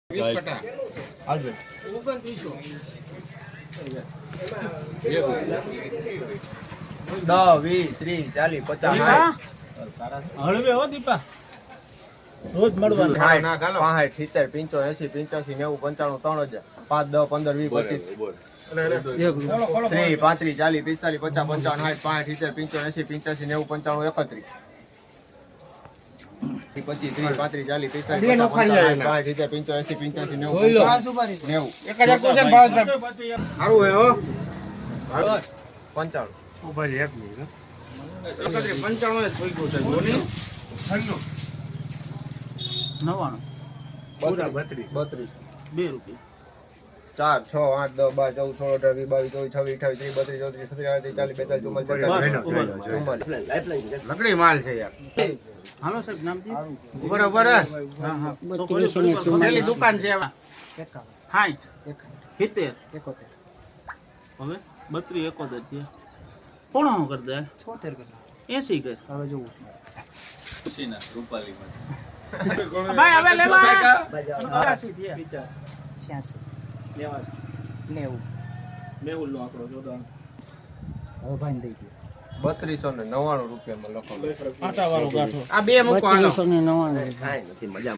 20 કટા હાલજો 10 20 30 40 50 હળવે હો દીપા રોજ મળવાનું 60 70 75 80 85 90 95 30 35 40 50 55 60 65 70 75 80 85 90 4 6 8 10 12 14 15 16 17 18 19 20 લકડી માલ છે યાર. હાલો સાહેબ નામથી બરોબર હા દુકાન છે 60 70 હવે 32 71 છે કોણ કરી દે 76 કર હવે જોવું સીના રૂપાલી માં ભાઈ હવે લેવા 85 થયા 86 લેવા 90 નો આંકડો જોડવાનો હવે ભાઈ દઈ દે 3299 રૂપિયામાં લખો આટા વાળો ગાંઠો આ બે મૂકો હાલો 3299 કાઈ નથી મજા.